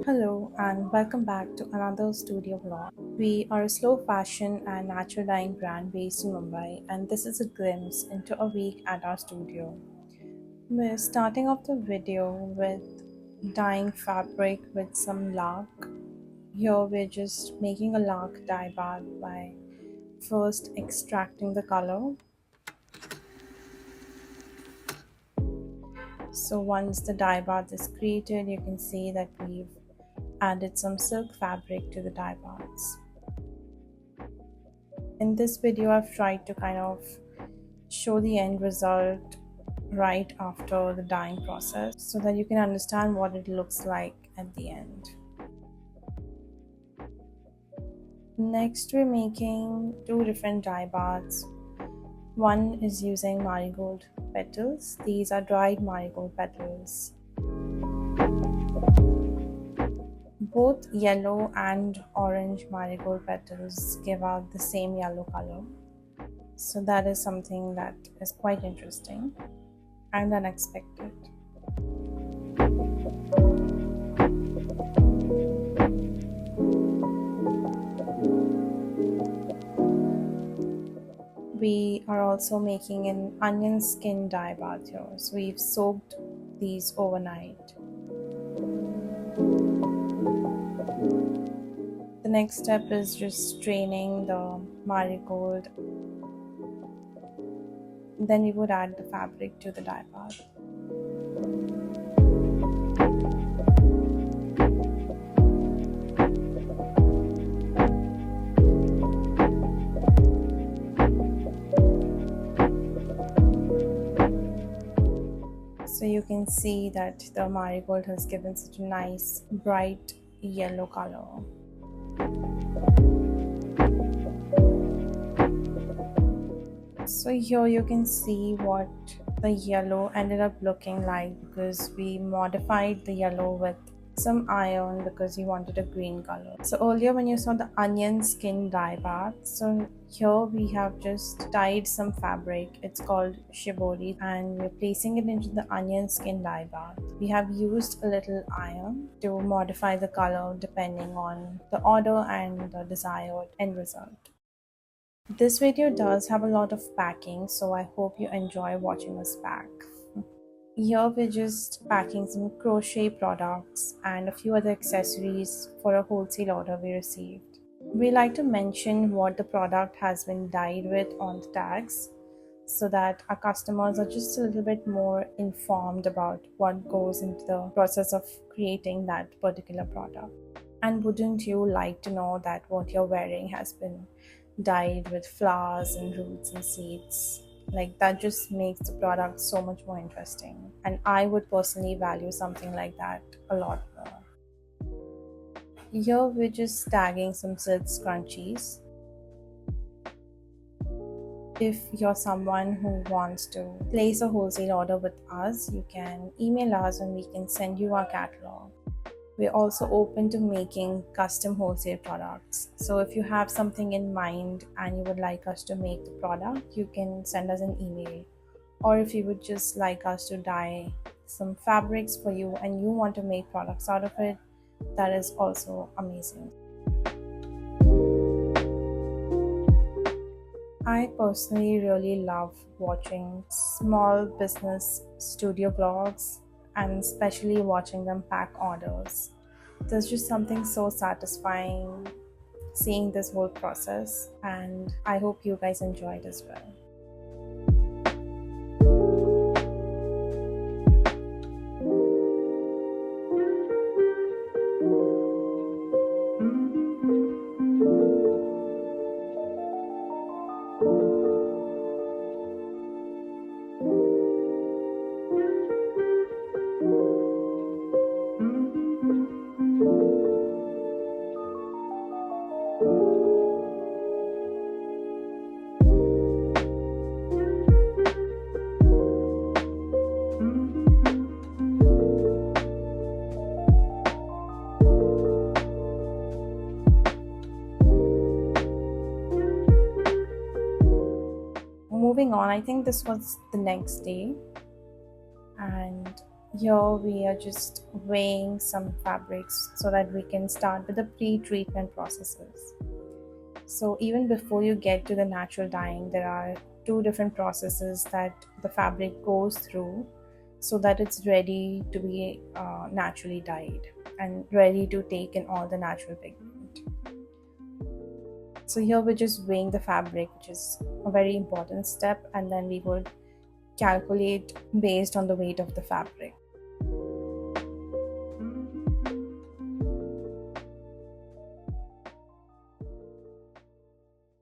Hello and welcome back to another studio vlog. We are a slow fashion and natural dyeing brand based in Mumbai, and this is a glimpse into a week at our studio. We're starting off the video with dyeing fabric with some lark. Here we're just making a lark dye bath by first extracting the color. So once the dye bath is created, you can see that we've added some silk fabric to the dye baths. In this video, I've tried to kind of show the end result right after the dyeing process so that you can understand what it looks like at the end. Next, we're making two different dye baths. One is using marigold petals. These are dried marigold petals. Both yellow and orange marigold petals give out the same yellow color. So that is something that is quite interesting and unexpected. We are also making an onion skin dye bath here. So we've soaked these overnight. The next step is just straining the marigold. Then we would add the fabric to the dye bath. So you can see that the marigold has given such a nice bright yellow color. So here you can see what the yellow ended up looking like because we modified the yellow with some iron because we wanted a green color. So earlier when you saw the onion skin dye bath, so here we have just dyed some fabric. It's called Shibori and we're placing it into the onion skin dye bath. We have used a little iron to modify the color depending on the order and the desired end result. This video does have a lot of packing, so I hope you enjoy watching us pack. Here we're just packing some crochet products and a few other accessories for a wholesale order we received. We like to mention what the product has been dyed with on the tags so that our customers are just a little bit more informed about what goes into the process of creating that particular product. And wouldn't you like to know that what you're wearing has been dyed with flowers and roots and seeds? Like that just makes the product so much more interesting, and I would personally value something like that a lot more. Here we're just tagging some silk scrunchies. If you're someone who wants to place a wholesale order with us, you can email us and we can send you our catalog. We're also open to making custom wholesale products. So if you have something in mind and you would like us to make the product, you can send us an email. Or if you would just like us to dye some fabrics for you and you want to make products out of it, that is also amazing. I personally really love watching small business studio vlogs and especially watching them pack orders. There's just something so satisfying seeing this whole process, and I hope you guys enjoy it as well. Moving on, I think this was the next day, and Here we are just weighing some fabrics so that we can start with the pre-treatment processes. So even before you get to the natural dyeing, there are two different processes that the fabric goes through so that it's ready to be naturally dyed and ready to take in all the natural pigment. So here we're just weighing the fabric, which is a very important step, and then we would calculate based on the weight of the fabric.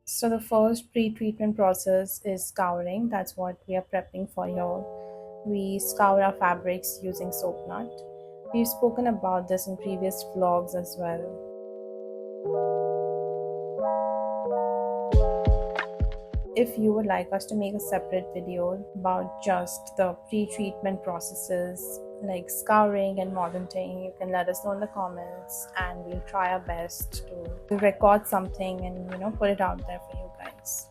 So the first pre-treatment process is scouring. That's what we are prepping for here. We scour our fabrics using soap nut. We've spoken about this in previous vlogs as well. If you would like us to make a separate video about just the pre-treatment processes like scouring and modding, you can let us know in the comments and we'll try our best to record something and put it out there for you guys.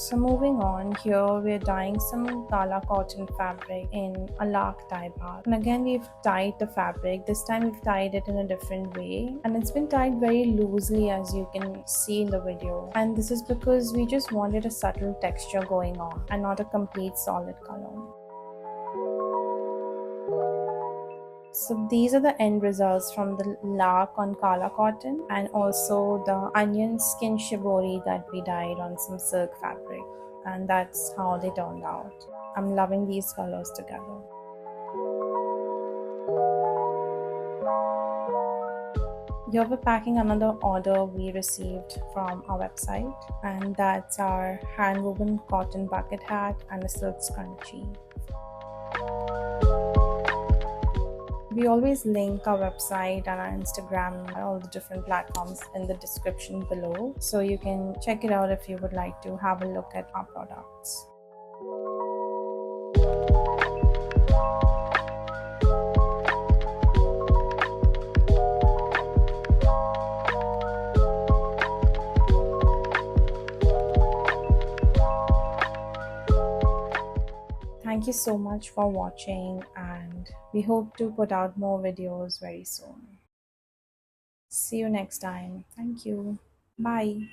So moving on, here we're dyeing some Kala cotton fabric in a lark dye bath. And again, we've dyed the fabric. This time we've dyed it in a different way. And it's been dyed very loosely, as you can see in the video. And this is because we just wanted a subtle texture going on and not a complete solid color. So these are the end results from the lark on Kala cotton and also the onion skin shibori that we dyed on some silk fabric, and that's how they turned out. I'm loving these colors together. Here we're packing another order we received from our website, and that's our hand woven cotton bucket hat and a silk scrunchie. We always link our website and our Instagram and all the different platforms in the description below, so you can check it out if you would like to have a look at our products. Thank you so much for watching, and we hope to put out more videos very soon. See you next time. Thank you. Bye.